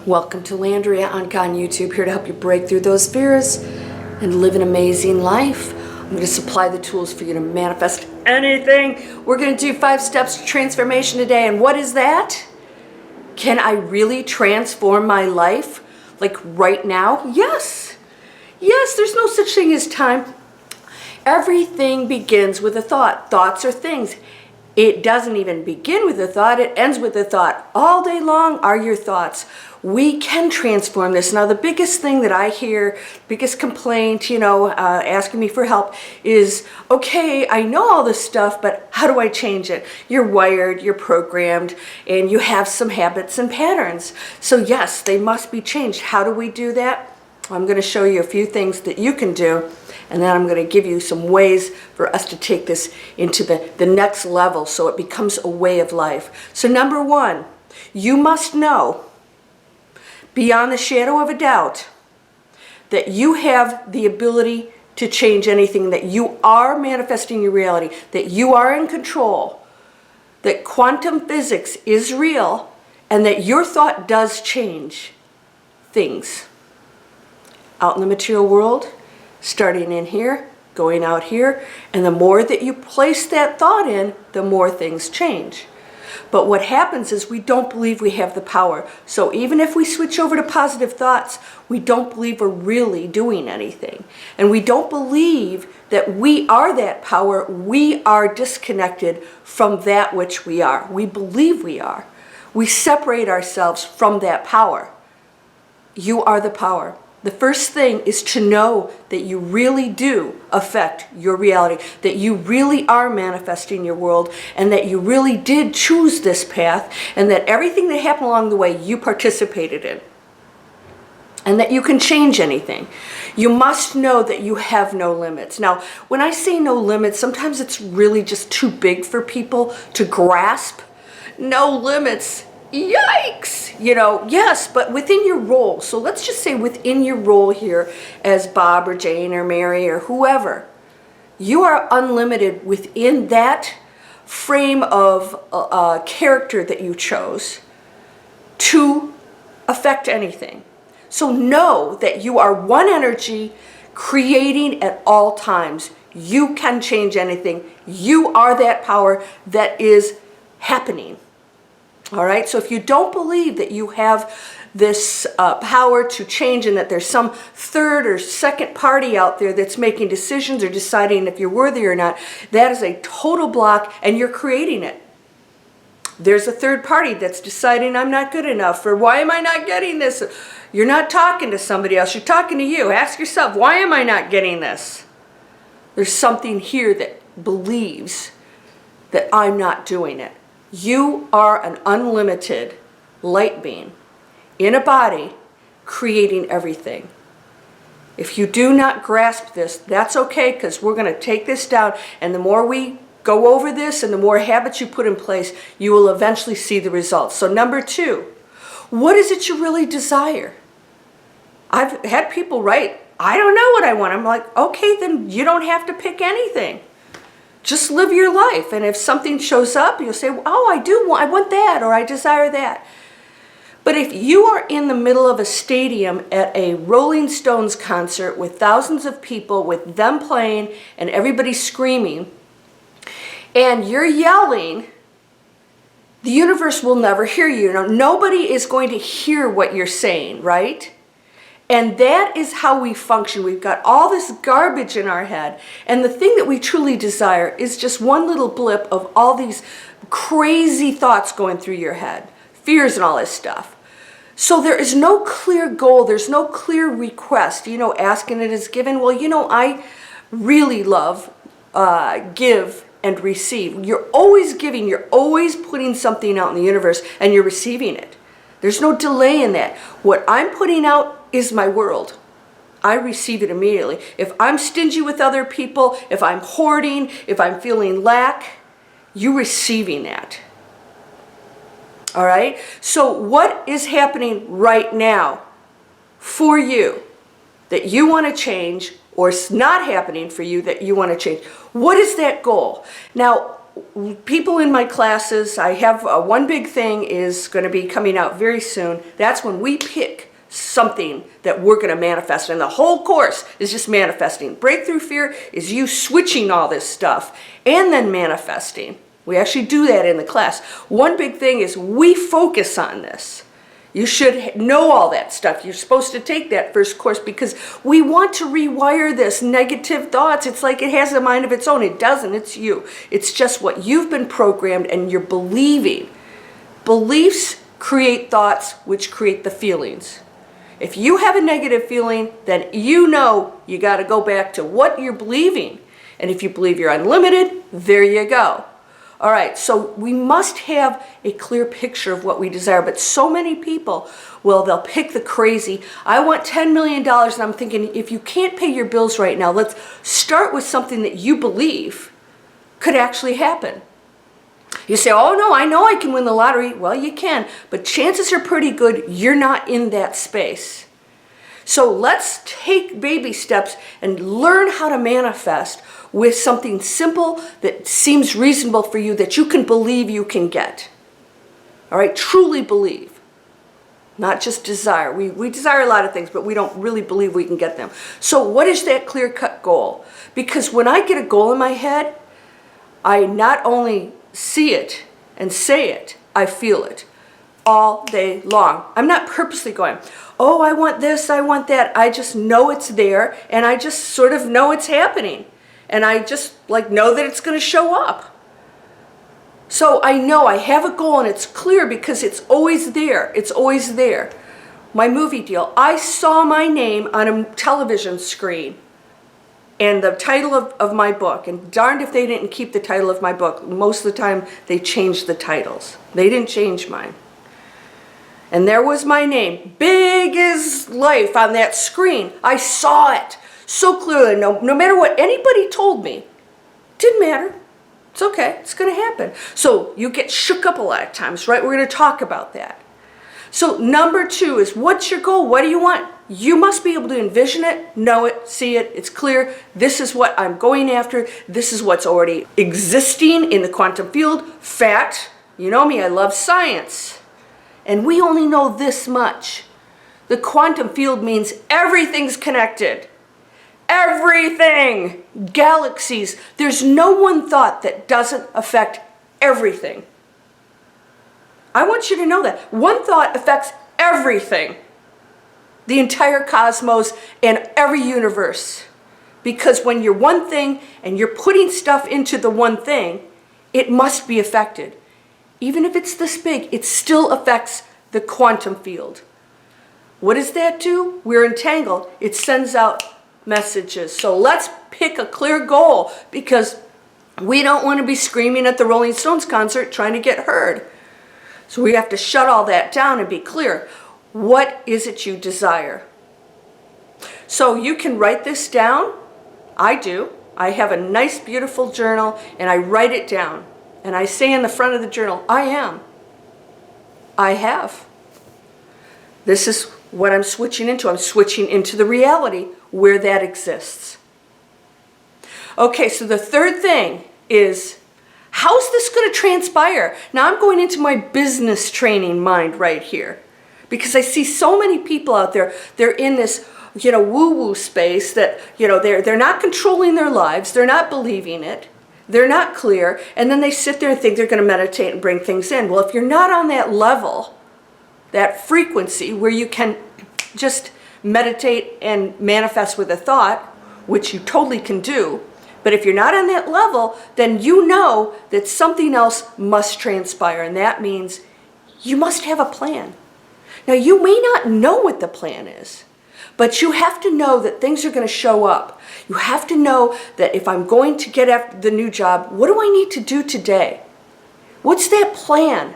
Welcome to Landria Onkka on YouTube, here to help you break through those fears and live an amazing life. I'm going to supply the tools for you to manifest anything. We're going to do 5 steps to transformation today. And what is that? Can I really transform my life? Like right now? Yes. Yes, there's no such thing as time. Everything begins with a thought. Thoughts are things. It doesn't even begin with a thought, it ends with a thought. All day long are your thoughts. We can transform this. Now, the biggest thing that I hear, biggest complaint, asking me for help is, okay, I know all this stuff, but how do I change it? You're wired, you're programmed, and you have some habits and patterns. So yes, they must be changed. How do we do that? I'm going to show you a few things that you can do, and then I'm going to give you some ways for us to take this into the next level so it becomes a way of life. So number 1, you must know beyond the shadow of a doubt that you have the ability to change anything, that you are manifesting your reality, that you are in control, that quantum physics is real, and that your thought does change things out in the material world, starting in here, going out here, and the more that you place that thought in, the more things change. But what happens is we don't believe we have the power. So even if we switch over to positive thoughts, we don't believe we're really doing anything. And we don't believe that we are that power. We are disconnected from that which we are. We believe we are. We separate ourselves from that power. You are the power. The first thing is to know that you really do affect your reality, that you really are manifesting your world, and that you really did choose this path, and that everything that happened along the way you participated in, and that you can change anything. You must know that you have no limits. Now, when I say no limits, sometimes it's really just too big for people to grasp. No limits. Yikes! Yes, but within your role. So let's just say within your role here as Bob or Jane or Mary or whoever, you are unlimited within that frame of character that you chose to affect anything. So know that you are one energy creating at all times. You can change anything. You are that power that is happening. All right, so if you don't believe that you have this power to change and that there's some third or second party out there that's making decisions or deciding if you're worthy or not, that is a total block and you're creating it. There's a third party that's deciding I'm not good enough, or why am I not getting this? You're not talking to somebody else, you're talking to you. Ask yourself, why am I not getting this? There's something here that believes that I'm not doing it. You are an unlimited light being in a body creating everything. If you do not grasp this, that's okay, because we're going to take this down, and the more we go over this and the more habits you put in place, you will eventually see the results. So number 2, what is it you really desire? I've had people write, I don't know what I want. I'm like, okay, then you don't have to pick anything. Just live your life, and if something shows up, you'll say, oh, I want that, or I desire that. But if you are in the middle of a stadium at a Rolling Stones concert with thousands of people, with them playing and everybody screaming, and you're yelling, the universe will never hear you. Now, nobody is going to hear what you're saying, right? And that is how we function. We've got all this garbage in our head. And the thing that we truly desire is just one little blip of all these crazy thoughts going through your head. Fears and all this stuff. So there is no clear goal. There's no clear request. Asking it is given. Well, I really love give and receive. You're always giving. You're always putting something out in the universe, and you're receiving it. There's no delay in that. What I'm putting out is my world. I receive it immediately. If I'm stingy with other people, if I'm hoarding, if I'm feeling lack, you're receiving that. All right? So what is happening right now for you that you want to change, or it's not happening for you that you want to change? What is that goal? Now, people in my classes, I have one big thing is going to be coming out very soon. That's when we pick something that we're going to manifest. And the whole course is just manifesting. Breakthrough fear is you switching all this stuff and then manifesting. We actually do that in the class. One big thing is we focus on this. You should know all that stuff. You're supposed to take that first course because we want to rewire this negative thoughts. It's like it has a mind of its own. It doesn't. It's you. It's just what you've been programmed and you're believing. Beliefs create thoughts, which create the feelings. If you have a negative feeling, then you know you got to go back to what you're believing. And if you believe you're unlimited, there you go. All right, so we must have a clear picture of what we desire, but so many people, well, they'll pick the crazy. I want $10 million, and I'm thinking, if you can't pay your bills right now, let's start with something that you believe could actually happen. You say, oh no, I know I can win the lottery. Well, you can, but chances are pretty good you're not in that space. So let's take baby steps and learn how to manifest with something simple that seems reasonable for you that you can believe you can get. All right, truly believe, not just desire. We desire a lot of things, but we don't really believe we can get them. So what is that clear-cut goal? Because when I get a goal in my head, I not only see it and say it, I feel it all day long. I'm not purposely going, oh, I want this, I want that. I just know it's there, and I just sort of know it's happening. And I just know that it's going to show up. So I know I have a goal and it's clear because it's always there. It's always there. My movie deal, I saw my name on a television screen and the title of my book, and darned if they didn't keep the title of my book. Most of the time they changed the titles. They didn't change mine. And there was my name, big as life on that screen. I saw it so clearly. No matter what anybody told me, didn't matter. It's okay. It's going to happen. So you get shook up a lot of times, right? We're going to talk about that. So number 2 is, what's your goal? What do you want? You must be able to envision it, know it, see it. It's clear. This is what I'm going after. This is what's already existing in the quantum field. Fact. You know me. I love science. And we only know this much. The quantum field means everything's connected. Everything! Galaxies. There's no one thought that doesn't affect everything. I want you to know that. One thought affects everything. The entire cosmos and every universe. Because when you're one thing and you're putting stuff into the one thing, it must be affected. Even if it's this big, it still affects the quantum field. What does that do? We're entangled. It sends out messages. So let's pick a clear goal because we don't want to be screaming at the Rolling Stones concert trying to get heard. So we have to shut all that down and be clear. What is it you desire? So you can write this down. I do. I have a nice, beautiful journal and I write it down. And I say in the front of the journal, I am. I have. This is what I'm switching into. I'm switching into the reality where that exists. Okay, so the third thing is, how's this going to transpire? Now I'm going into my business training mind right here. Because I see so many people out there, they're in this, woo-woo space that, they're not controlling their lives, they're not believing it, they're not clear, and then they sit there and think they're going to meditate and bring things in. Well, if you're not on that level, that frequency where you can just meditate and manifest with a thought, which you totally can do, but if you're not on that level, then you know that something else must transpire, and that means you must have a plan. Now, you may not know what the plan is, but you have to know that things are going to show up. You have to know that if I'm going to get after the new job, what do I need to do today? What's that plan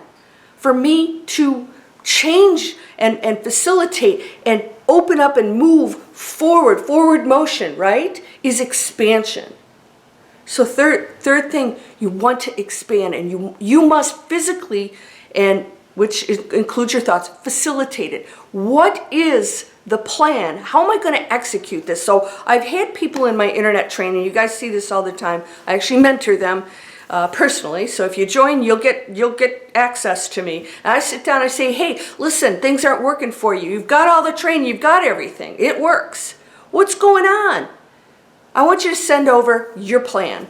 for me to change and facilitate and open up and move forward motion, right, is expansion. So third thing, you want to expand, and you must physically, and which includes your thoughts, facilitate it. What is the plan? How am I going to execute this? So I've had people in my internet training, you guys see this all the time, I actually mentor them, personally. So if you join, you'll get access to me. And I sit down and I say, hey, listen, things aren't working for you. You've got all the training, you've got everything. It works. What's going on? I want you to send over your plan.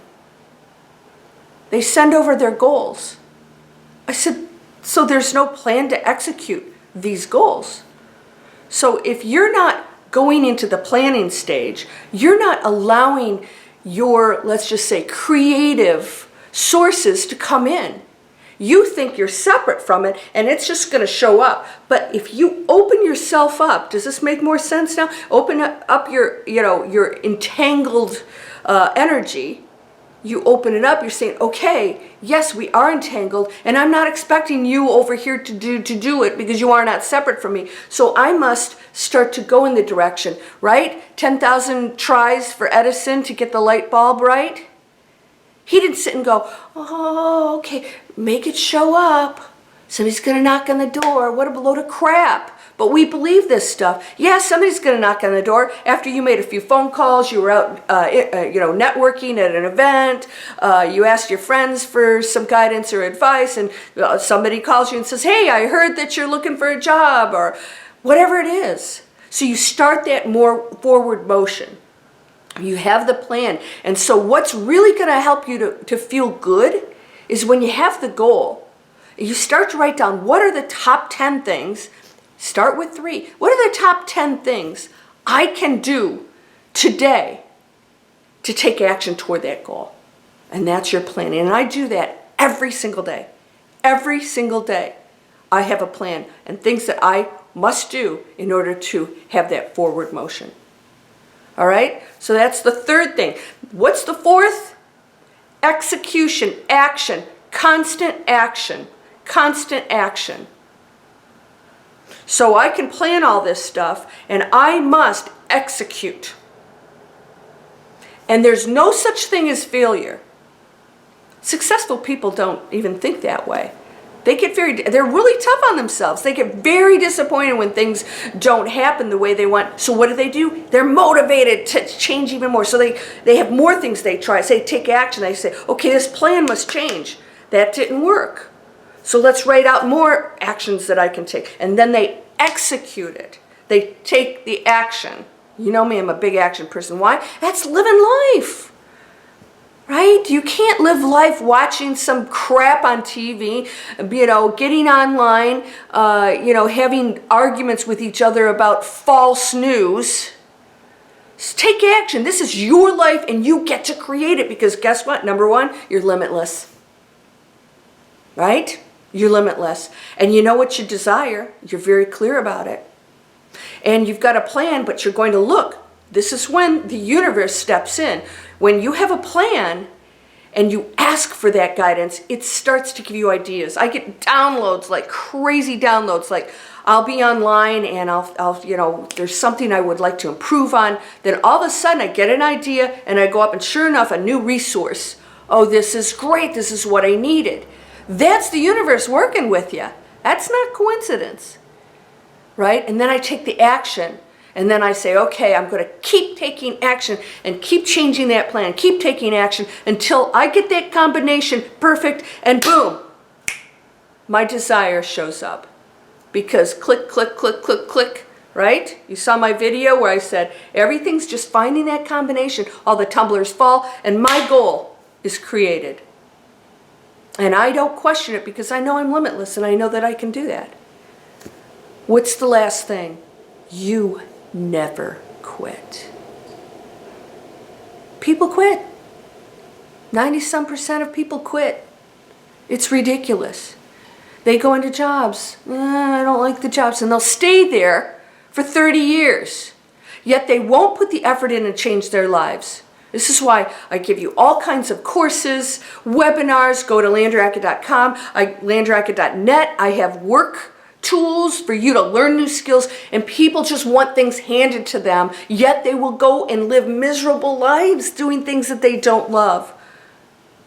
They send over their goals. I said, so there's no plan to execute these goals. So if you're not going into the planning stage, you're not allowing your, let's just say, creative sources to come in. You think you're separate from it and it's just going to show up. But if you open yourself up, does this make more sense now? Open up your, your entangled energy. You open it up, you're saying, okay, yes, we are entangled, and I'm not expecting you over here to do it because you are not separate from me. So I must start to go in the direction, right? 10,000 tries for Edison to get the light bulb right. He didn't sit and go, oh, okay, make it show up. Somebody's going to knock on the door. What a load of crap. But we believe this stuff. Yeah, somebody's going to knock on the door. After you made a few phone calls, you were out, networking at an event. You asked your friends for some guidance or advice, and somebody calls you and says, hey, I heard that you're looking for a job, or whatever it is. So you start that more forward motion. You have the plan. And so what's really going to help you to feel good is when you have the goal, you start to write down what are the top 10 things. Start with 3. What are the top 10 things I can do today to take action toward that goal? And that's your planning. And I do that every single day. Every single day I have a plan and things that I must do in order to have that forward motion. All right? So that's the third thing. What's the fourth? Execution, action, constant action, constant action. So I can plan all this stuff and I must execute. And there's no such thing as failure. Successful people don't even think that way. They're really tough on themselves. They get very disappointed when things don't happen the way they want. So what do? They're motivated to change even more. So they have more things they try. Say, take action. They say, okay, this plan must change. That didn't work. So let's write out more actions that I can take. And then they execute it. They take the action. You know me, I'm a big action person. Why? That's living life. Right? You can't live life watching some crap on TV, getting online, having arguments with each other about false news. Just take action. This is your life and you get to create it because guess what? Number 1, you're limitless. Right? You're limitless. And you know what you desire. You're very clear about it. And you've got a plan, but you're going to look. This is when the universe steps in. When you have a plan and you ask for that guidance, it starts to give you ideas. I get downloads, like crazy downloads, like I'll be online and I'll there's something I would like to improve on. Then all of a sudden I get an idea and I go up and sure enough, a new resource. Oh, this is great. This is what I needed. That's the universe working with you. That's not coincidence, right? And then I take the action. And then I say, okay, I'm going to keep taking action and keep changing that plan, keep taking action until I get that combination perfect and boom, my desire shows up. Because click, click, click, click, click, right? You saw my video where I said everything's just finding that combination. All the tumblers fall and my goal is created. And I don't question it because I know I'm limitless and I know that I can do that. What's the last thing? You never quit. People quit. 90-some% of people quit. It's ridiculous. They go into jobs. I don't like the jobs. And they'll stay there for 30 years. Yet they won't put the effort in and change their lives. This is why I give you all kinds of courses, webinars. Go to landriaonkka.com, landriaonkka.net. I have work tools for you to learn new skills, and people just want things handed to them, yet they will go and live miserable lives doing things that they don't love.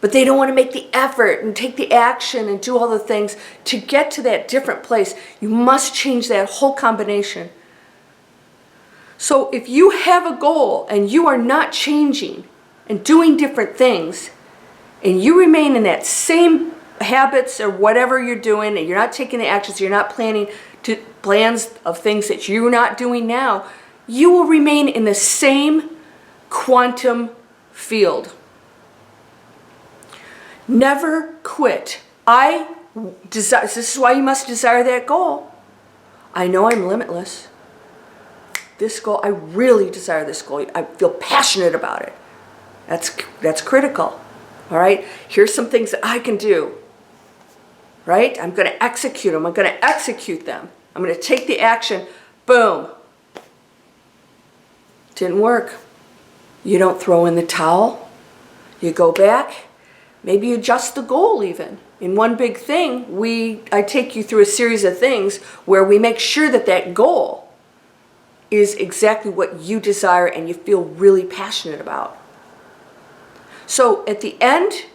But they don't want to make the effort and take the action and do all the things to get to that different place. You must change that whole combination. So if you have a goal and you are not changing and doing different things, and you remain in that same habits or whatever you're doing, and you're not taking the actions, you're not planning to plans of things that you're not doing now, you will remain in the same quantum field. Never quit. This is why you must desire that goal. I know I'm limitless. This goal, I really desire this goal. I feel passionate about it. That's critical. All right? Here's some things that I can do. Right? I'm going to execute them. I'm going to execute them. I'm going to take the action. Boom. Didn't work. You don't throw in the towel. You go back. Maybe you adjust the goal even. In one big thing, I take you through a series of things where we make sure that that goal is exactly what you desire and you feel really passionate about. So at the end,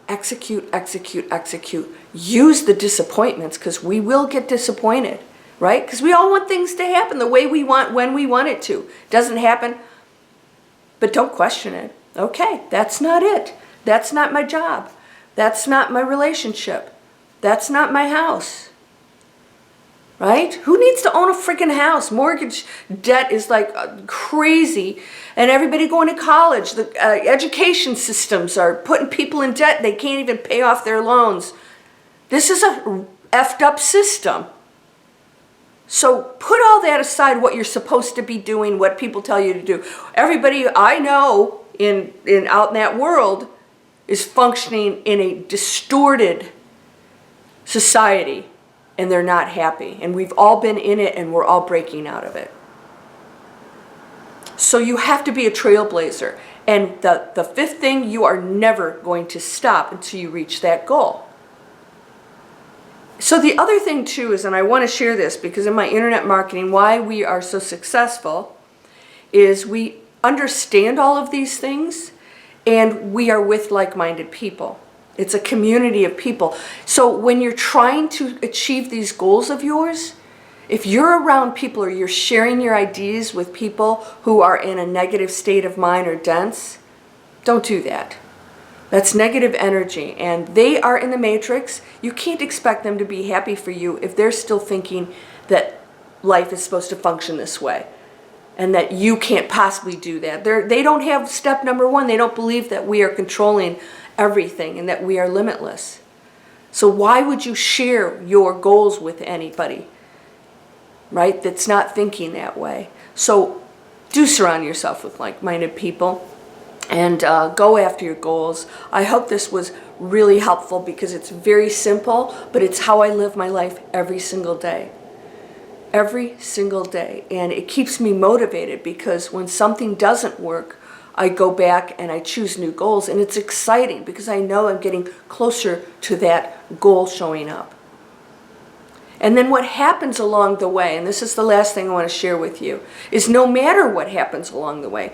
execute, execute, execute. Use the disappointments, because we will get disappointed, right? Because we all want things to happen the way we want, when we want it to. Doesn't happen, but don't question it. Okay, that's not it. That's not my job. That's not my relationship. That's not my house. Right? Who needs to own a freaking house? Mortgage debt is like crazy. And everybody going to college. The education systems are putting people in debt. They can't even pay off their loans. This is a effed up system. So put all that aside, what you're supposed to be doing, what people tell you to do. Everybody I know out in that world is functioning in a distorted society, and they're not happy. And we've all been in it, and we're all breaking out of it. So you have to be a trailblazer. And the fifth thing, you are never going to stop until you reach that goal. So the other thing too is, and I want to share this because in my internet marketing, why we are so successful is we understand all of these things, and we are with like-minded people. It's a community of people. So when you're trying to achieve these goals of yours, if you're around people or you're sharing your ideas with people who are in a negative state of mind or dense, don't do that. That's negative energy, and they are in the matrix. You can't expect them to be happy for you if they're still thinking that life is supposed to function this way and that you can't possibly do that. They don't have step number one. They don't believe that we are controlling everything and that we are limitless. So why would you share your goals with anybody, right, that's not thinking that way? So do surround yourself with like-minded people and go after your goals. I hope this was really helpful because it's very simple, but it's how I live my life every single day. Every single day. And it keeps me motivated because when something doesn't work, I go back and I choose new goals, and it's exciting because I know I'm getting closer to that goal showing up. And then what happens along the way, and this is the last thing I want to share with you, is no matter what happens along the way,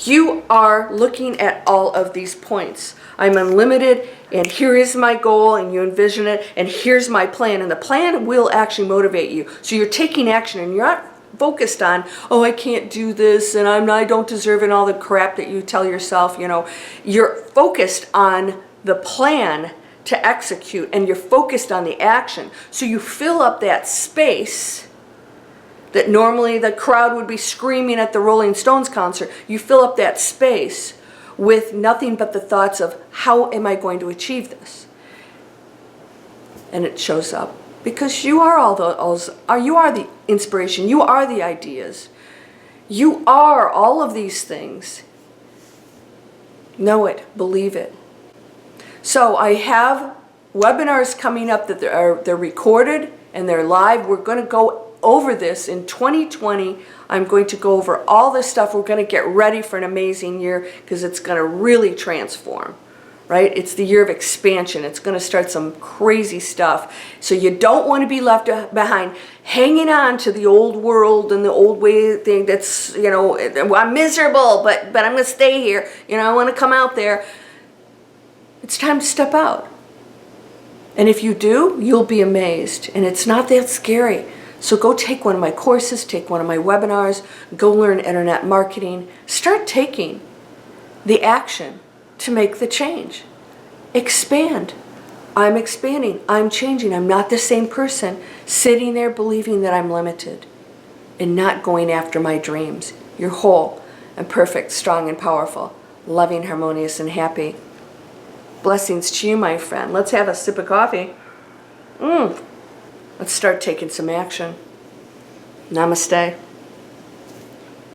you are looking at all of these points. I'm unlimited, and here is my goal, and you envision it, and here's my plan, and the plan will actually motivate you. So you're taking action, and you're not focused on, oh, I can't do this, and I don't deserve it, and all the crap that you tell yourself, you know. You're focused on the plan to execute, and you're focused on the action. So you fill up that space that normally the crowd would be screaming at the Rolling Stones concert. You fill up that space with nothing but the thoughts of, how am I going to achieve this? And it shows up. Because you are you are the inspiration, you are the ideas, you are all of these things. Know it, believe it. So I have webinars coming up that they're recorded and they're live. We're going to go over this in 2020. I'm going to go over all this stuff. We're going to get ready for an amazing year because it's going to really transform. Right? It's the year of expansion. It's going to start some crazy stuff. So you don't want to be left behind hanging on to the old world and the old way thing that's, you know, I'm miserable, but I'm going to stay here. You know, I want to come out there. It's time to step out. And if you do, you'll be amazed. And it's not that scary. So go take one of my courses, take one of my webinars, go learn internet marketing. Start taking the action to make the change. expand. I'm expanding. I'm changing. I'm not the same person sitting there believing that I'm limited and not going after my dreams. You're whole and perfect, strong and powerful, loving, harmonious, and happy. Blessings to you, my friend. Let's have a sip of coffee. Let's start taking some action. Namaste.